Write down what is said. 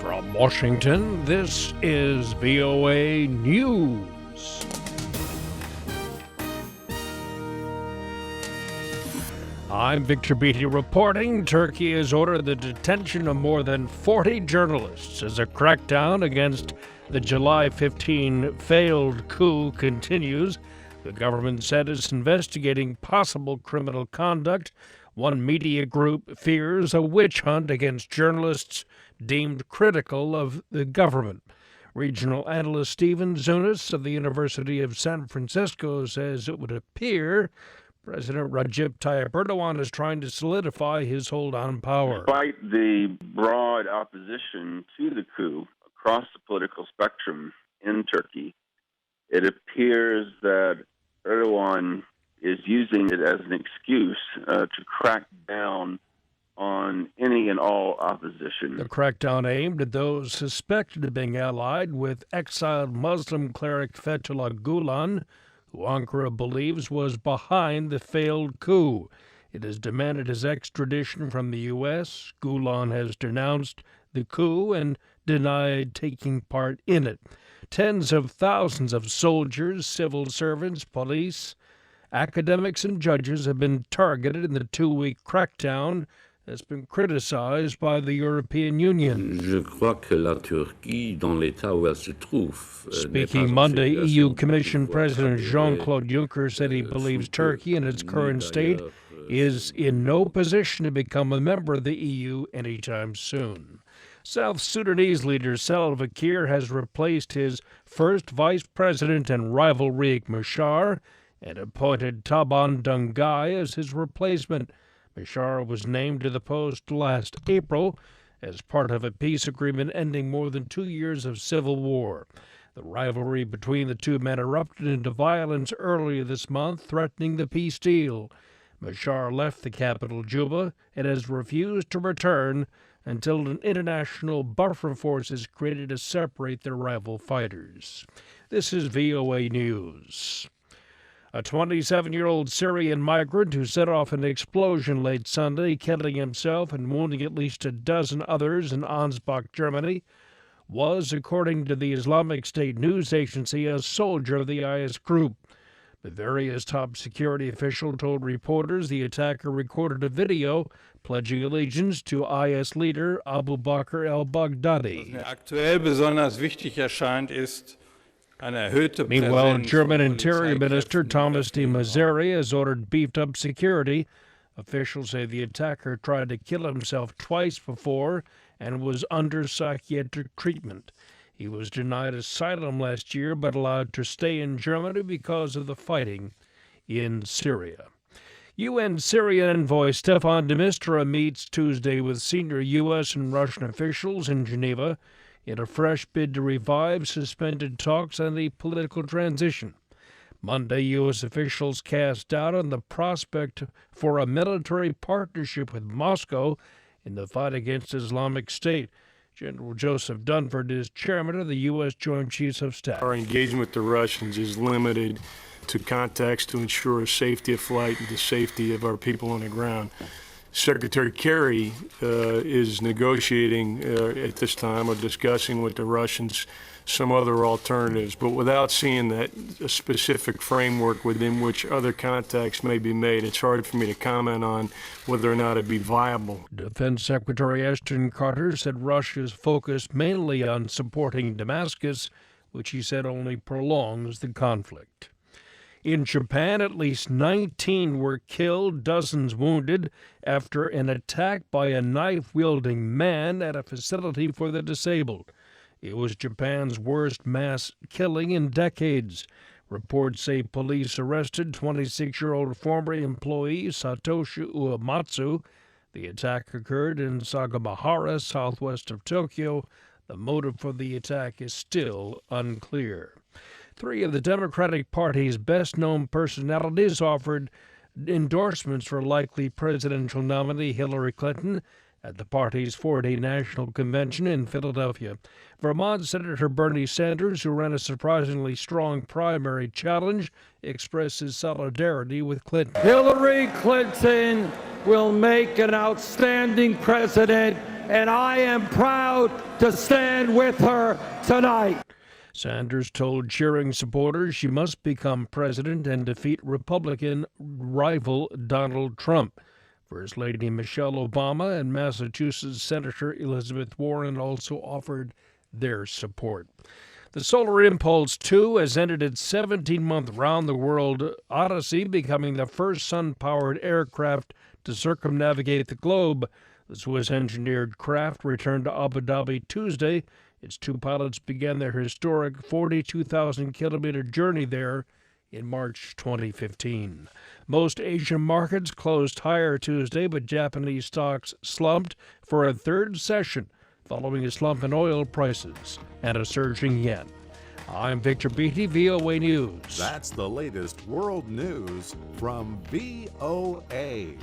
From Washington, this is VOA News. I'm Victor Beattie reporting. Turkey has ordered the detention of more than 40 journalists as a crackdown against the July 15 failed coup continues. The government said it's investigating possible criminal conduct. One media group fears a witch hunt against journalists deemed critical of the government. Regional analyst Stephen Zunes of the University of San Francisco says it would appear President Recep Tayyip Erdogan is trying to solidify his hold on power. Despite the broad opposition to the coup across the political spectrum in Turkey, it appears that Erdogan is using it as an excuse to crack down on any and all opposition. The crackdown aimed at those suspected of being allied with exiled Muslim cleric Fethullah Gulen, who Ankara believes was behind the failed coup. It has demanded his extradition from the U.S. Gulen has denounced the coup and denied taking part in it. Tens of thousands of soldiers, civil servants, police, academics, and judges have been targeted in the two-week crackdown that's been criticized by the European Union. Speaking Monday, EU Commission President Jean-Claude Juncker said he believes Turkey in its current state is in no position to become a member of the EU anytime soon. South Sudanese leader Salva Kiir has replaced his first vice president and rival Riek Machar and appointed Taban Dangai as his replacement. Machar was named to the post last April as part of a peace agreement ending more than 2 years of civil war. The rivalry between the two men erupted into violence earlier this month, threatening the peace deal. Machar left the capital, Juba, and has refused to return until an international buffer force is created to separate their rival fighters. This is VOA News. A 27-year-old Syrian migrant who set off an explosion late Sunday, killing himself and wounding at least a dozen others in Ansbach, Germany, was, according to the Islamic State news agency, a soldier of the IS group. Bavaria's top security official told reporters the attacker recorded a video pledging allegiance to IS leader Abu Bakr al-Baghdadi. Aktuell besonders wichtig erscheint ist. Meanwhile, German Interior Minister Thomas de Maizière has ordered beefed-up security. Officials say the attacker tried to kill himself twice before and was under psychiatric treatment. He was denied asylum last year but allowed to stay in Germany because of the fighting in Syria. UN Syria envoy Staffan de Mistura meets Tuesday with senior U.S. and Russian officials in Geneva in a fresh bid to revive suspended talks on the political transition. Monday, U.S. officials cast doubt on the prospect for a military partnership with Moscow in the fight against Islamic State. General Joseph Dunford is chairman of the U.S. Joint Chiefs of Staff. Our engagement with the Russians is limited to contacts to ensure safety of flight and the safety of our people on the ground. Secretary Kerry is negotiating at this time or discussing with the Russians some other alternatives, but without seeing that a specific framework within which other contacts may be made, it's hard for me to comment on whether or not it'd be viable. Defense Secretary Ashton Carter said Russia is focused mainly on supporting Damascus, which he said only prolongs the conflict. In Japan, at least 19 were killed, dozens wounded, after an attack by a knife-wielding man at a facility for the disabled. It was Japan's worst mass killing in decades. Reports say police arrested 26-year-old former employee Satoshi Uematsu. The attack occurred in Sagamihara, southwest of Tokyo. The motive for the attack is still unclear. 3 of the Democratic Party's best-known personalities offered endorsements for likely presidential nominee Hillary Clinton at the party's 4-day national convention in Philadelphia. Vermont Senator Bernie Sanders, who ran a surprisingly strong primary challenge, expressed his solidarity with Clinton. Hillary Clinton will make an outstanding president and I am proud to stand with her tonight. Sanders told cheering supporters she must become president and defeat Republican rival Donald Trump. First Lady Michelle Obama and Massachusetts Senator Elizabeth Warren also offered their support. The Solar Impulse 2 has ended its 17-month round-the-world odyssey, becoming the first sun-powered aircraft to circumnavigate the globe. The Swiss-engineered craft returned to Abu Dhabi Tuesday. Its two pilots began their historic 42,000-kilometer journey there in March 2015. Most Asian markets closed higher Tuesday, but Japanese stocks slumped for a third session following a slump in oil prices and a surging yen. I'm Victor Beattie, VOA News. That's the latest world news from VOA.